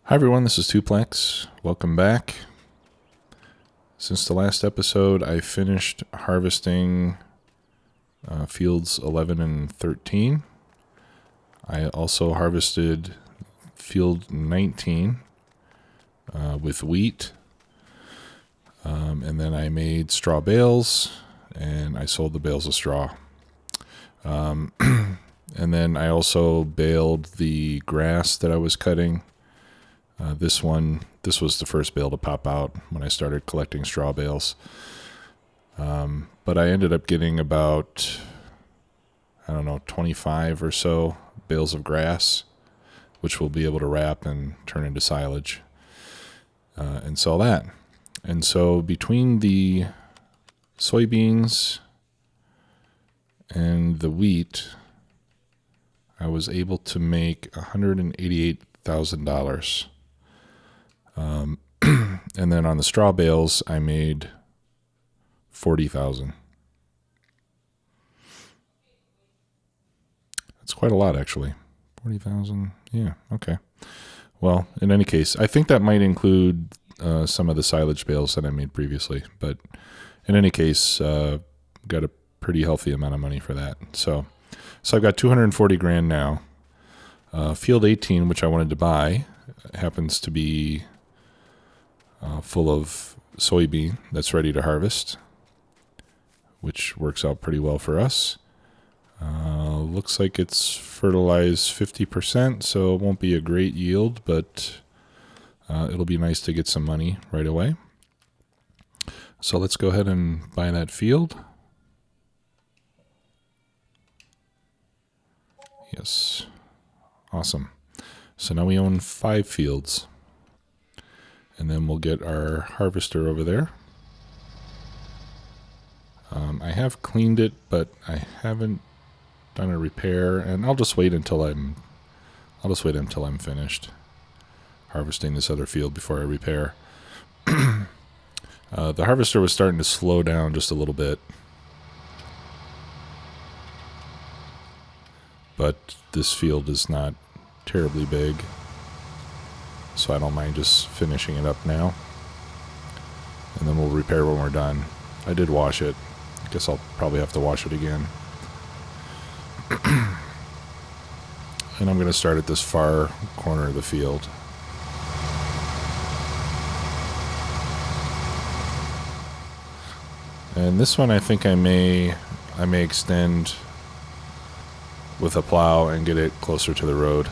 Hi everyone, this is Tuplex. Welcome back. Since the last episode, I finished harvesting fields 11 and 13. I also harvested field 19 with wheat. And then I made straw bales, and I sold the bales of straw. And then I also baled the grass that I was cutting. This was the first bale to pop out when I started collecting straw bales. But I ended up getting about, 25 or so bales of grass, which we'll be able to wrap and turn into silage and sell that. And so between the soybeans and the wheat, I was able to make $188,000. And then on the straw bales, I made $40,000. That's quite a lot, actually. 40,000. Yeah. Okay. Well, in any case, I think that might include some of the silage bales that I made previously. But in any case, got a pretty healthy amount of money for that. So I've got 240 grand now. Field 18, which I wanted to buy, happens to be full of soybean that's ready to harvest, which works out pretty well for us. Looks like it's fertilized 50%, so it won't be a great yield, but it'll be nice to get some money right away. So let's go ahead and buy that field. Yes. Awesome. So now we own 5 fields. And then we'll get our harvester over there. I have cleaned it, but I haven't done a repair, and I'll just wait until I'm finished harvesting this other field before I repair. The harvester was starting to slow down just a little bit, but this field is not terribly big, so I don't mind just finishing it up now, and then we'll repair when we're done. I did wash it. I guess I'll probably have to wash it again. And I'm going to start at this far corner of the field. And this one I think I may extend with a plow and get it closer to the road.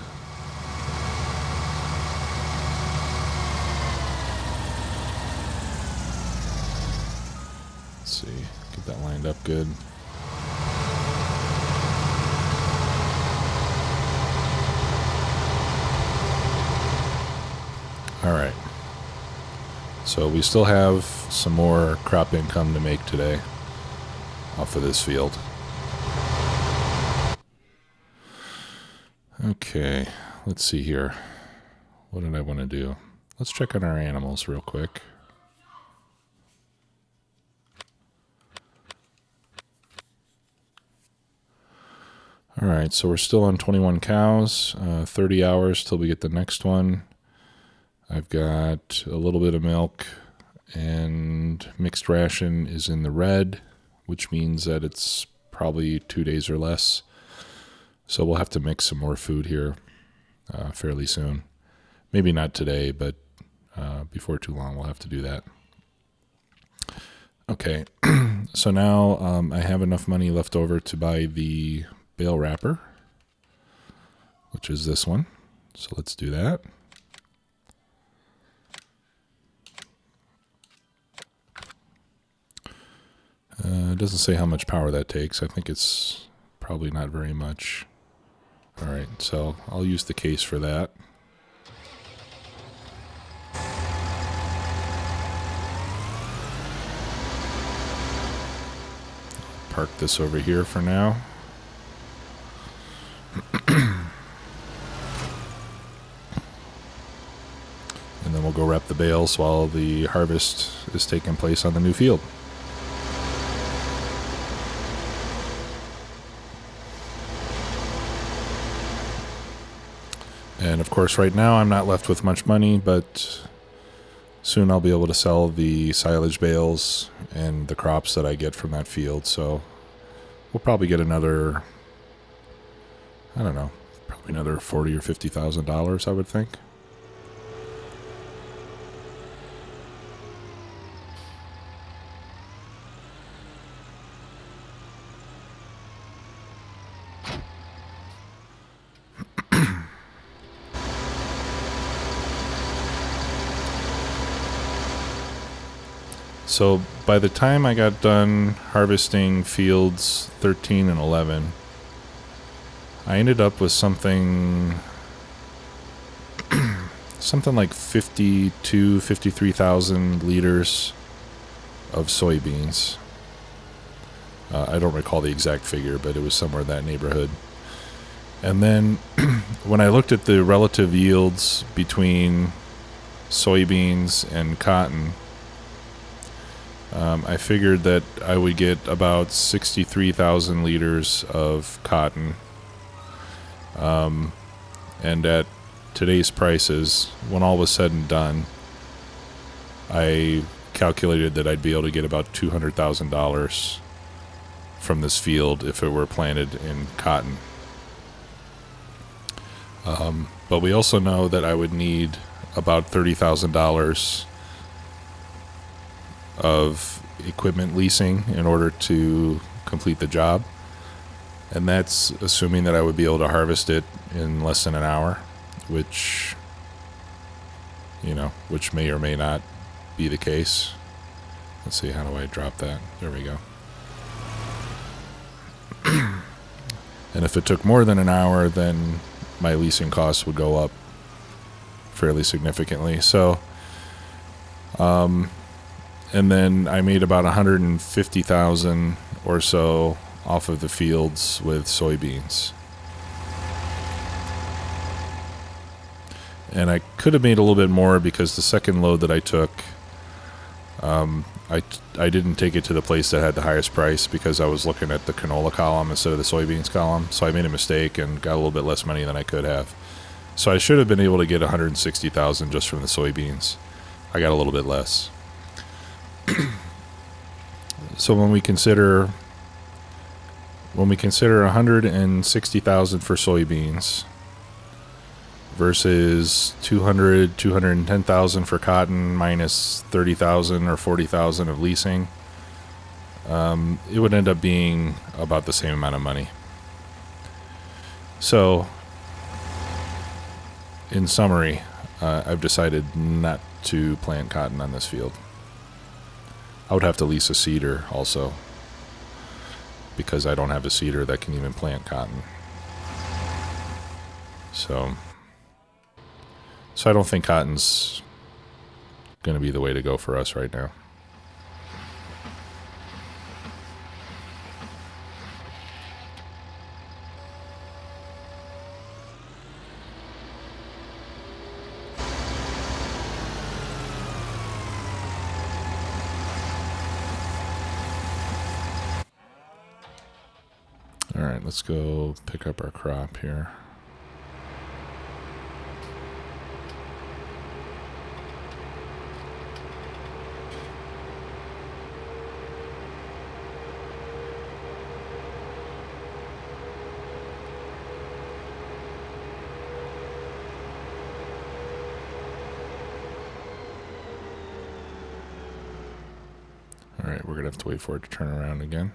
Let's see, get that lined up good. All right. So we still have some more crop income to make today off of this field. Okay, let's see here. What did I want to do? Let's check on our animals real quick. All right, so we're still on 21 cows, 30 hours till we get the next one. I've got a little bit of milk, and mixed ration is in the red, which means that it's probably 2 days or less. So we'll have to mix some more food here fairly soon. Maybe not today, but before too long we'll have to do that. Okay, so now I have enough money left over to buy the bale wrapper, which is this one. So let's do that. It doesn't say how much power that takes. I think it's probably not very much. All right, so I'll use the case for that. Park this over here for now. And then we'll go wrap the bales while the harvest is taking place on the new field. And of course, right now I'm not left with much money, but soon I'll be able to sell the silage bales and the crops that I get from that field. So we'll probably get another, I don't know, probably another $40,000 or $50,000, I would think. So by the time I got done harvesting fields 13 and 11, I ended up with something like 53,000 liters of soybeans. I don't recall the exact figure, but it was somewhere in that neighborhood. And then when I looked at the relative yields between soybeans and cotton, I figured that I would get about 63,000 liters of cotton. And at today's prices, when all was said and done, I calculated that I'd be able to get about $200,000 from this field if it were planted in cotton. But we also know that I would need about $30,000 of equipment leasing in order to complete the job. And that's assuming that I would be able to harvest it in less than an hour, which may or may not be the case. Let's see, how do I drop that? There we go. And if it took more than an hour, then my leasing costs would go up fairly significantly. So, and then I made about 150,000 or so off of the fields with soybeans. And I could have made a little bit more because the second load that I took, I didn't take it to the place that had the highest price because I was looking at the canola column instead of the soybeans column. So I made a mistake and got a little bit less money than I could have. So I should have been able to get 160,000 just from the soybeans. I got a little bit less. So when we consider 160,000 for soybeans versus 210,000 for cotton minus 30,000 or 40,000 of leasing, it would end up being about the same amount of money. So in summary, I've decided not to plant cotton on this field. I would have to lease a seeder also, because I don't have a seeder that can even plant cotton. So I don't think cotton's going to be the way to go for us right now. All right, let's go pick up our crop here. All right, we're going to have to wait for it to turn around again.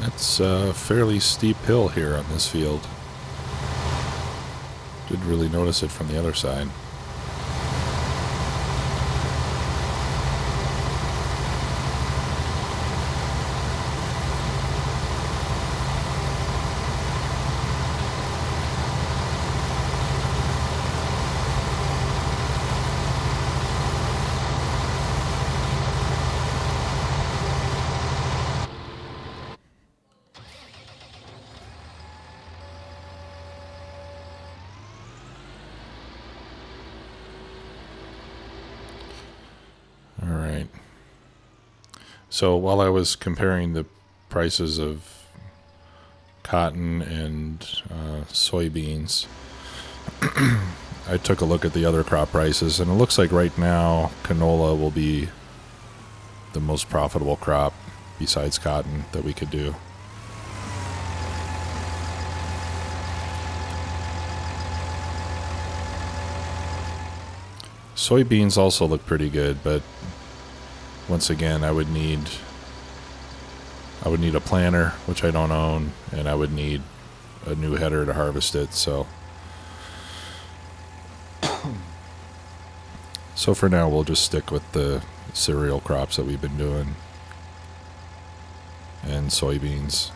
That's a fairly steep hill here on this field. Didn't really notice it from the other side. Alright. So while I was comparing the prices of cotton and soybeans, I took a look at the other crop prices, and it looks like right now canola will be the most profitable crop besides cotton that we could do. Soybeans also look pretty good, but once again, I would need a planter, which I don't own, and I would need a new header to harvest it. So for now, we'll just stick with the cereal crops that we've been doing and soybeans.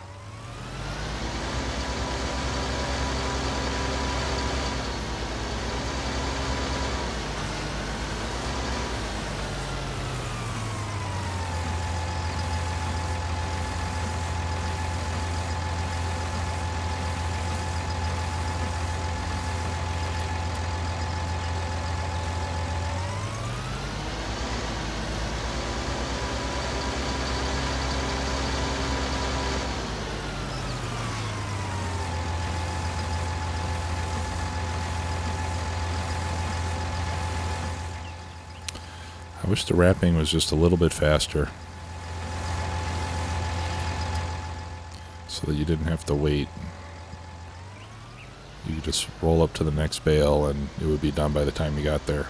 I wish the wrapping was just a little bit faster so that you didn't have to wait. You could just roll up to the next bale and it would be done by the time you got there.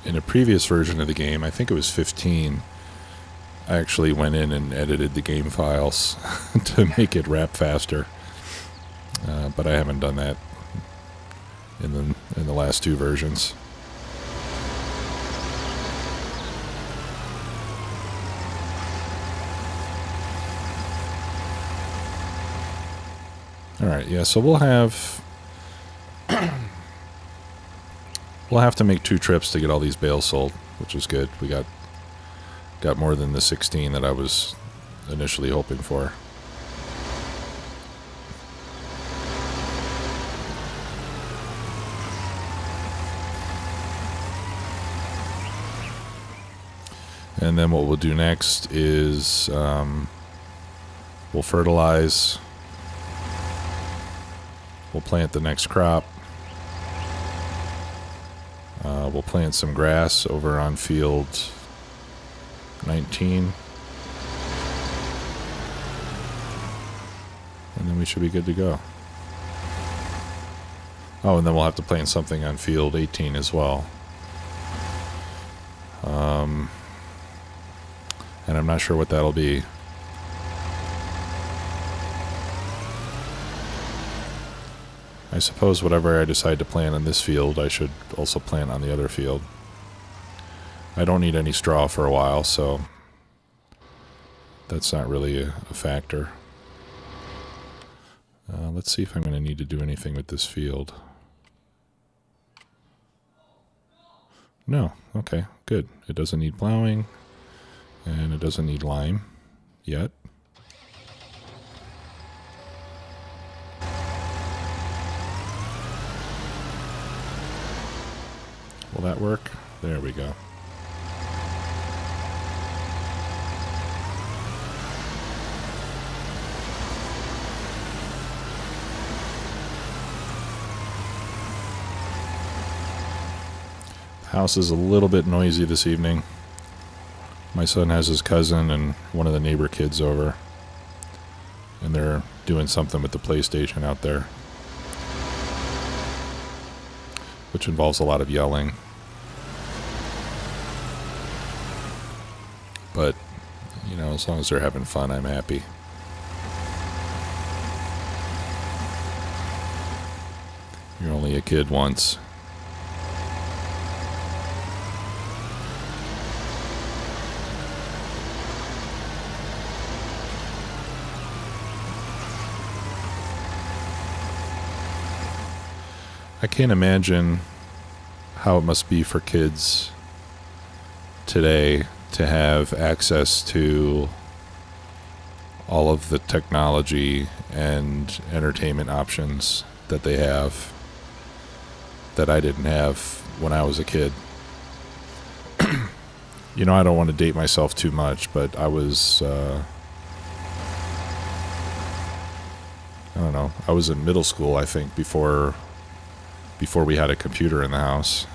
In a previous version of the game, I think it was 15, I actually went in and edited the game files to make it wrap faster. But I haven't done that in the last two versions. All right, yeah. So we'll have to make 2 trips to get all these bales sold, which is good. We got more than the 16 that I was initially hoping for. And then what we'll do next is we'll fertilize, we'll plant the next crop, we'll plant some grass over on field 19, and then we should be good to go. Oh, and then we'll have to plant something on field 18 as well. And I'm not sure what that'll be. I suppose whatever I decide to plant on this field, I should also plant on the other field. I don't need any straw for a while, so that's not really a factor. Let's see if I'm going to need to do anything with this field. No, okay, good. It doesn't need plowing. And it doesn't need lime yet. Will that work? There we go. The house is a little bit noisy this evening. My son has his cousin and one of the neighbor kids over, and they're doing something with the PlayStation out there, which involves a lot of yelling. But, as long as they're having fun, I'm happy. You're only a kid once. I can't imagine how it must be for kids today to have access to all of the technology and entertainment options that they have that I didn't have when I was a kid. I don't want to date myself too much, but I was, I don't know, I was in middle school, I think, before we had a computer in the house.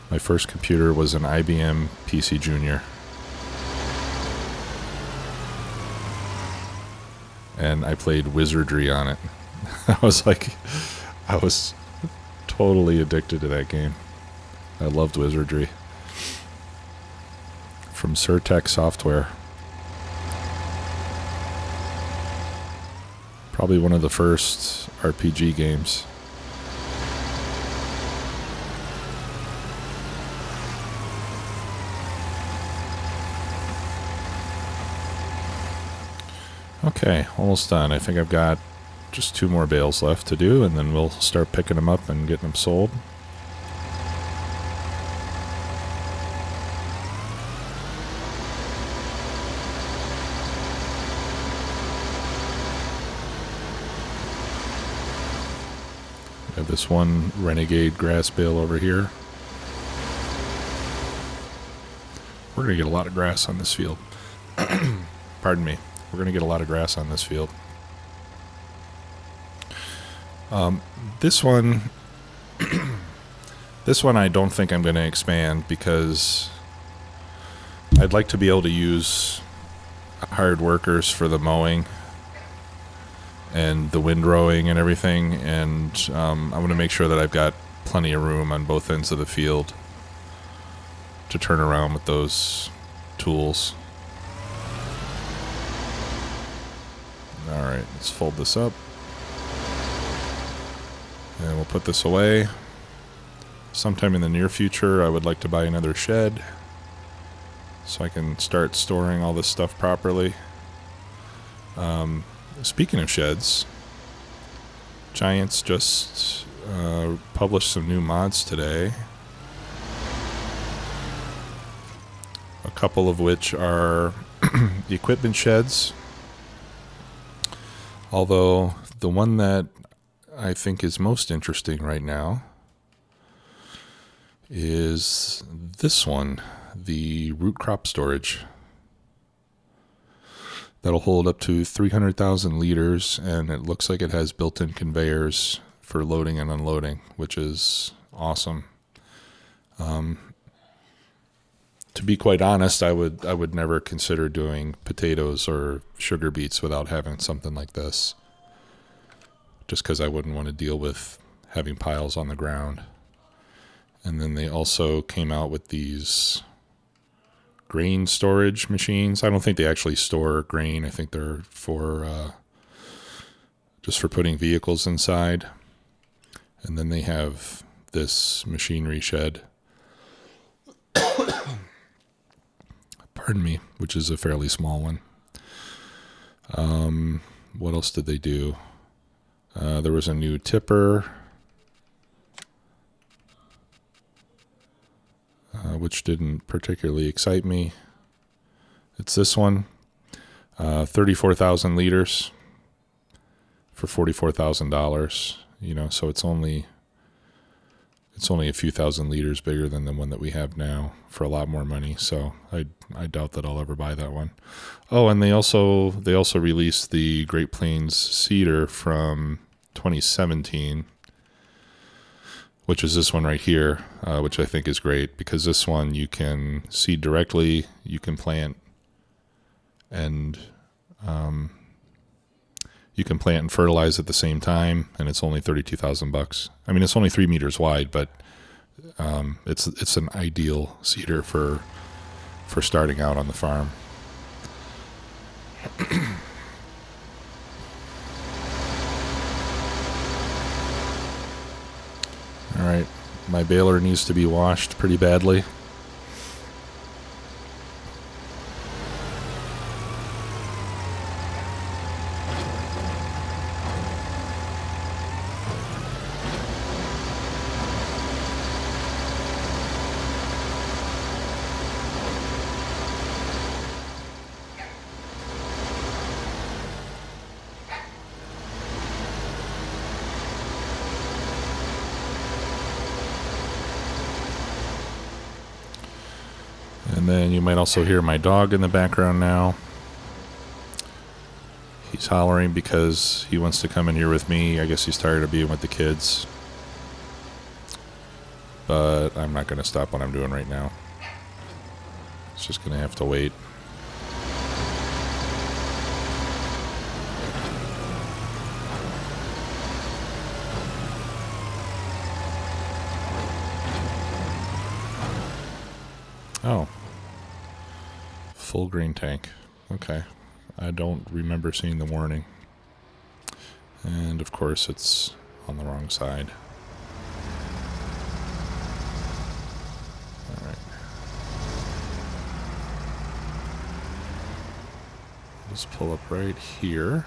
My first computer was an IBM PC Junior. And I played Wizardry on it. I was totally addicted to that game. I loved Wizardry. From Surtech Software. Probably one of the first RPG games. Okay, almost done. I think I've got just 2 more bales left to do, and then we'll start picking them up and getting them sold. I have this one Renegade grass bale over here. We're going to get a lot of grass on this field. Pardon me. We're going to get a lot of grass on this field. This one I don't think I'm going to expand because I'd like to be able to use hired workers for the mowing and the windrowing and everything, and I want to make sure that I've got plenty of room on both ends of the field to turn around with those tools. Alright, let's fold this up. And we'll put this away. Sometime in the near future, I would like to buy another shed so I can start storing all this stuff properly. Speaking of sheds, Giants just published some new mods today. A couple of which are equipment sheds. Although the one that I think is most interesting right now is this one, the root crop storage. That'll hold up to 300,000 liters, and it looks like it has built-in conveyors for loading and unloading, which is awesome. To be quite honest, I would never consider doing potatoes or sugar beets without having something like this, just because I wouldn't want to deal with having piles on the ground. And then they also came out with these grain storage machines. I don't think they actually store grain. I think they're for just for putting vehicles inside. And then they have this machinery shed. Pardon me, which is a fairly small one. What else did they do? There was a new tipper, which didn't particularly excite me. It's this one, 34,000 liters for $44,000. So it's only a few thousand liters bigger than the one that we have now for a lot more money. So I doubt that I'll ever buy that one. Oh, and they also released the Great Plains Cedar from 2017, which is this one right here, which I think is great because this one you can seed directly, you can plant, and you can plant and fertilize at the same time, and it's only $32,000. I mean, it's only 3 meters wide, but It's an ideal seeder for starting out on the farm. All right, my baler needs to be washed pretty badly. And then you might also hear my dog in the background now. He's hollering because he wants to come in here with me. I guess he's tired of being with the kids. But I'm not going to stop what I'm doing right now. It's just going to have to wait. Oh. Full grain tank. Okay. I don't remember seeing the warning. And of course it's on the wrong side. Alright. Let's pull up right here.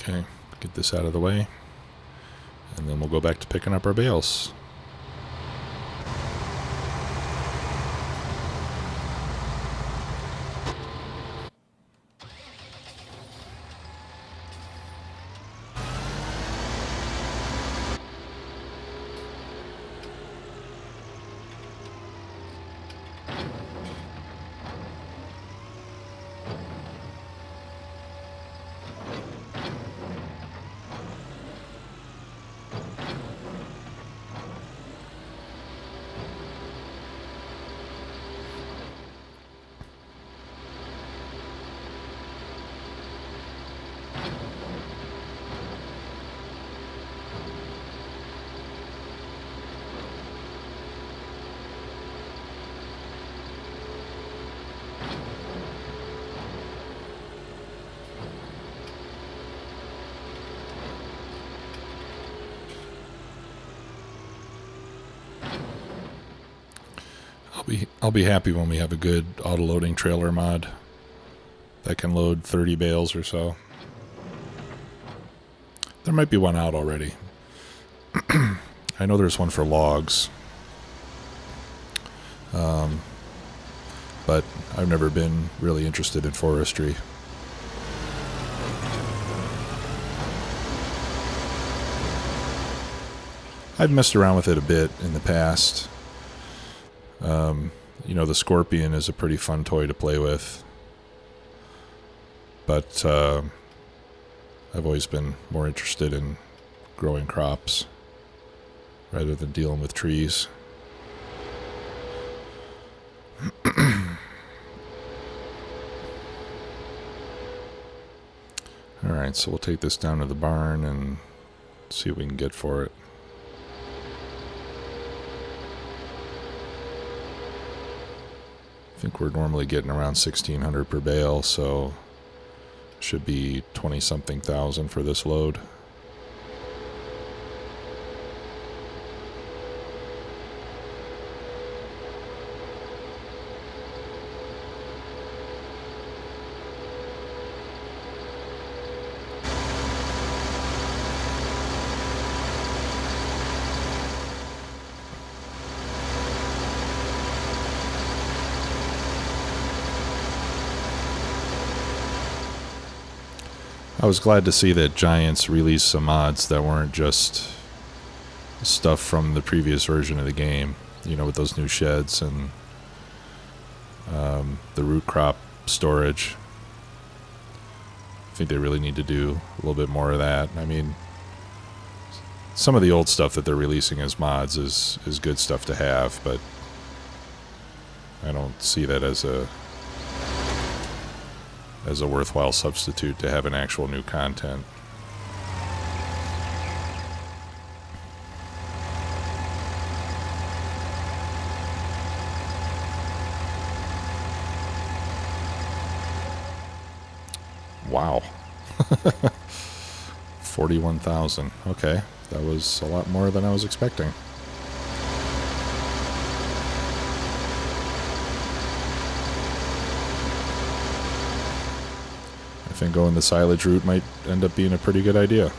Okay, get this out of the way, and then we'll go back to picking up our bales. I'll be happy when we have a good auto-loading trailer mod that can load 30 bales or so. There might be one out already. I know there's one for logs. But I've never been really interested in forestry. I've messed around with it a bit in the past. You know, the Scorpion is a pretty fun toy to play with. But I've always been more interested in growing crops rather than dealing with trees. Alright, so we'll take this down to the barn and see what we can get for it. I think we're normally getting around 1,600 per bale, so should be 20-something thousand for this load. I was glad to see that Giants released some mods that weren't just stuff from the previous version of the game, you know, with those new sheds and the root crop storage. I think they really need to do a little bit more of that. I mean, some of the old stuff that they're releasing as mods is good stuff to have, but I don't see that as a worthwhile substitute to have an actual new content. Wow. 41,000. Okay. That was a lot more than I was expecting. I think going the silage route might end up being a pretty good idea.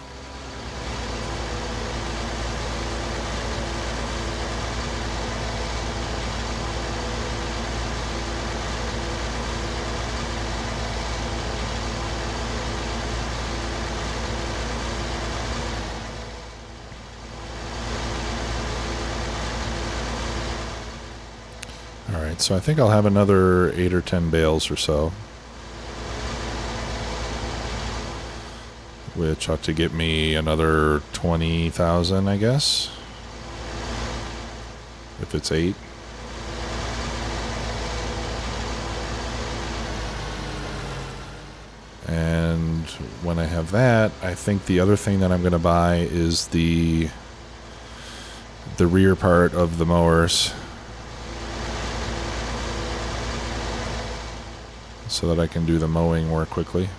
Alright, so I think I'll have another 8 or 10 bales or so, which ought to get me another 20,000, I guess, if it's 8. And when I have that, I think the other thing that I'm going to buy is the rear part of the mowers, so that I can do the mowing more quickly.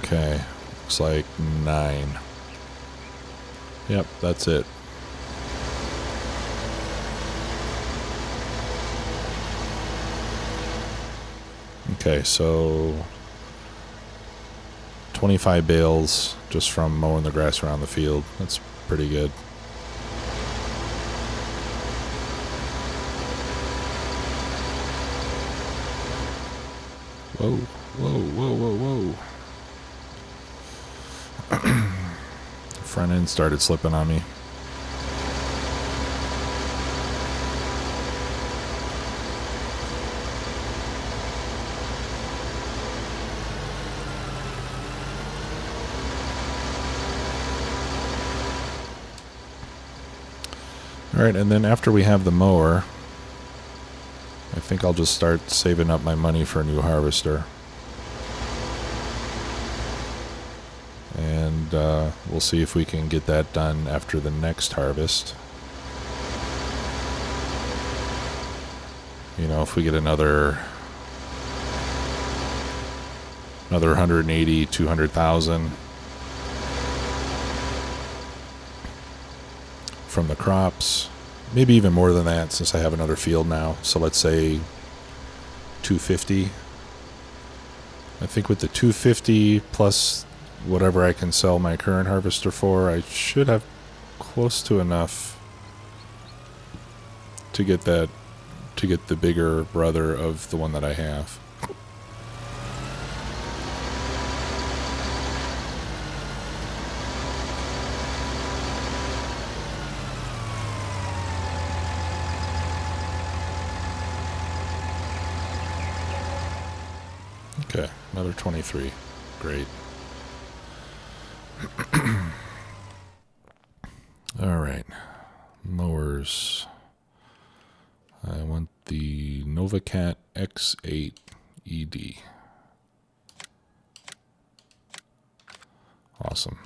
Okay, looks like 9. Yep, that's it. Okay, so 25 bales just from mowing the grass around the field. That's pretty good. Whoa, whoa, whoa, whoa, whoa. Front end started slipping on me. Alright, and then after we have the mower, I think I'll just start saving up my money for a new harvester. And we'll see if we can get that done after the next harvest. You know, if we get another 180, 200,000 from the crops, maybe even more than that since I have another field now. So let's say 250. I think with the 250 plus whatever I can sell my current harvester for, I should have close to enough to get the bigger brother of the one that I have. Okay, another 23. Great. All right. Mowers. I want the NovaCat X8 ED. Awesome.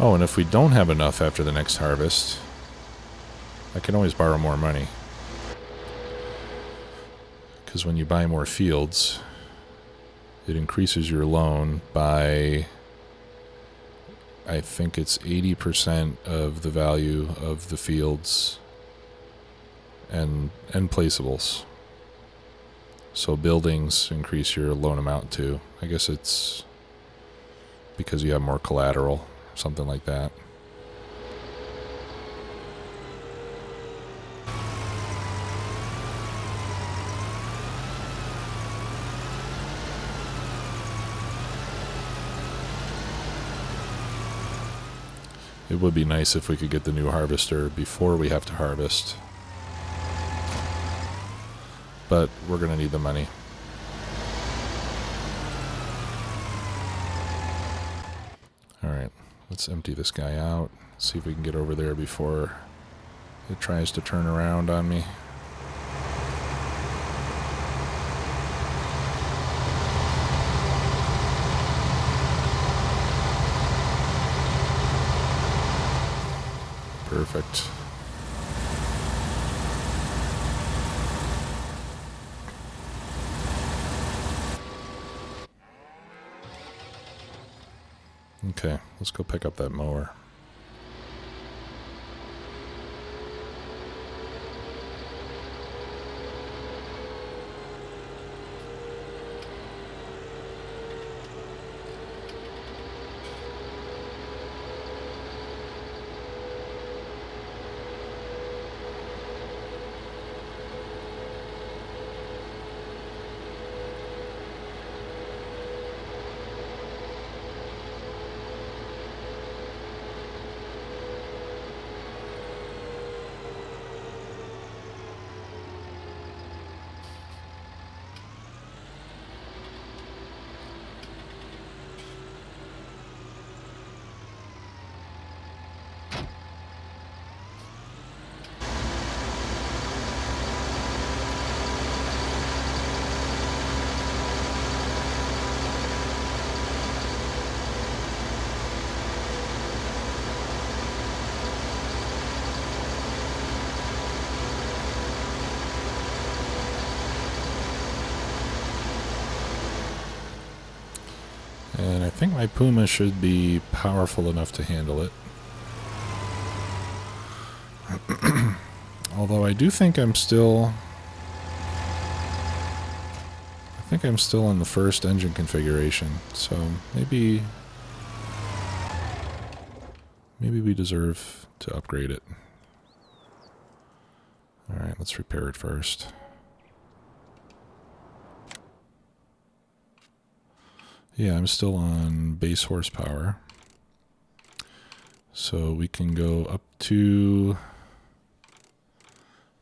Oh, and if we don't have enough after the next harvest, I can always borrow more money. Because when you buy more fields, it increases your loan by, I think it's 80% of the value of the fields and placeables. So buildings increase your loan amount too. I guess it's because you have more collateral, something like that. It would be nice if we could get the new harvester before we have to harvest. But we're going to need the money. Alright, let's empty this guy out. See if we can get over there before it tries to turn around on me. Perfect. Okay, let's go pick up that mower. And I think my Puma should be powerful enough to handle it. Although I do think I'm still... I think I'm still on the first engine configuration, so maybe we deserve to upgrade it. Alright, let's repair it first. Yeah, I'm still on base horsepower. So we can go up to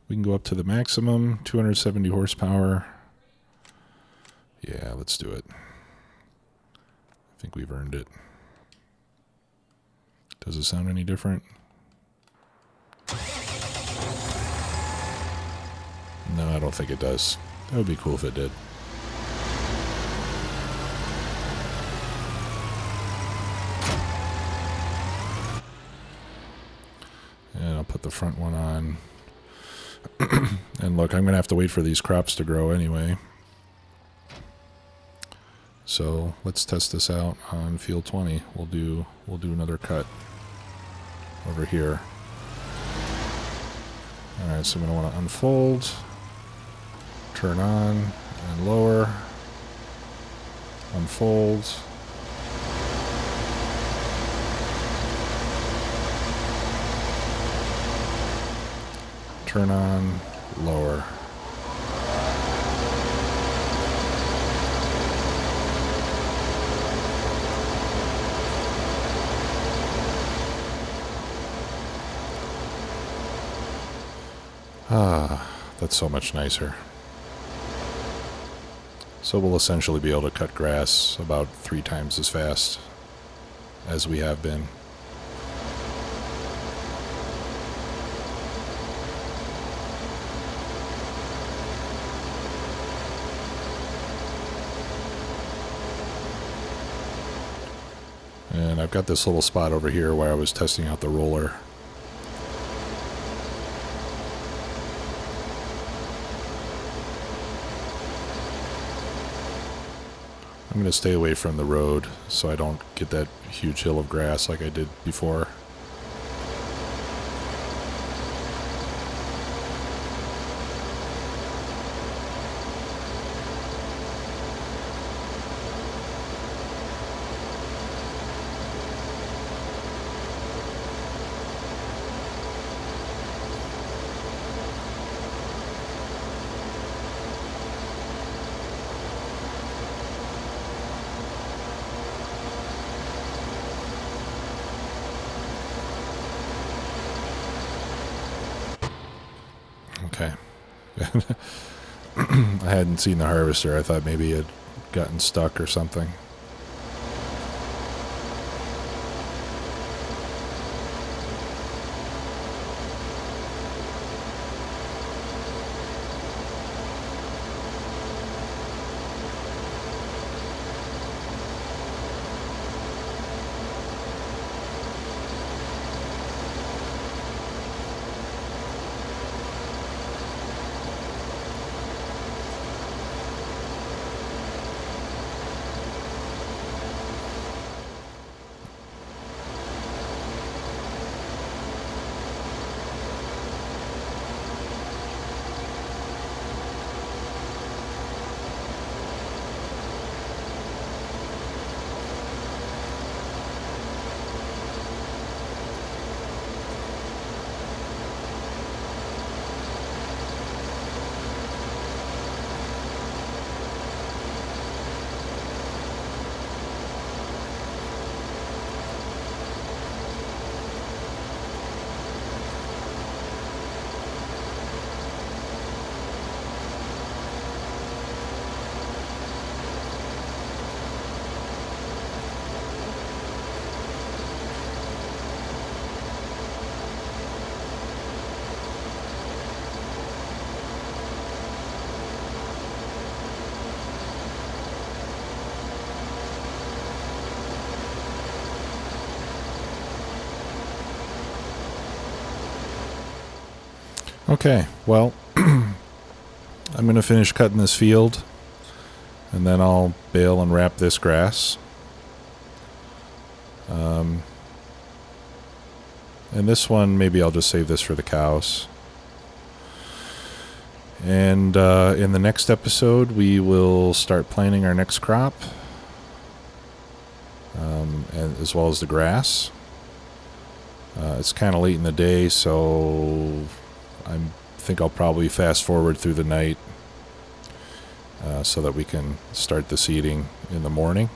the maximum, 270 horsepower. Yeah, let's do it. I think we've earned it. Does it sound any different? No, I don't think it does. That would be cool if it did. And I'll put the front one on. And look, I'm going to have to wait for these crops to grow anyway. So let's test this out on field 20. We'll do another cut over here. Alright, so I'm going to want to unfold, turn on and lower, unfold. Turn on, lower. That's so much nicer. So we'll essentially be able to cut grass about 3 times as fast as we have been. And I've got this little spot over here where I was testing out the roller. I'm going to stay away from the road so I don't get that huge hill of grass like I did before. Okay. I hadn't seen the harvester. I thought maybe it had gotten stuck or something. Okay, well, I'm going to finish cutting this field, and then I'll bale and wrap this grass. And this one, maybe I'll just save this for the cows. And in the next episode, we will start planting our next crop, and as well as the grass. It's kind of late in the day, so I think I'll probably fast forward through the night so that we can start the seeding in the morning.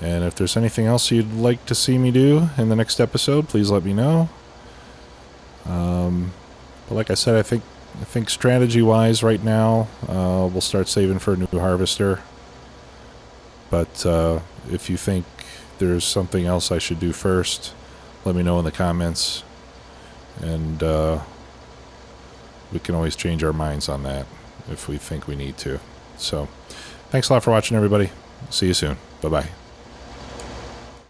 And if there's anything else you'd like to see me do in the next episode, please let me know. But like I said, I think strategy-wise right now, we'll start saving for a new harvester. But if you think there's something else I should do first, let me know in the comments. And we can always change our minds on that if we think we need to. So, thanks a lot for watching, everybody. See you soon. Bye-bye.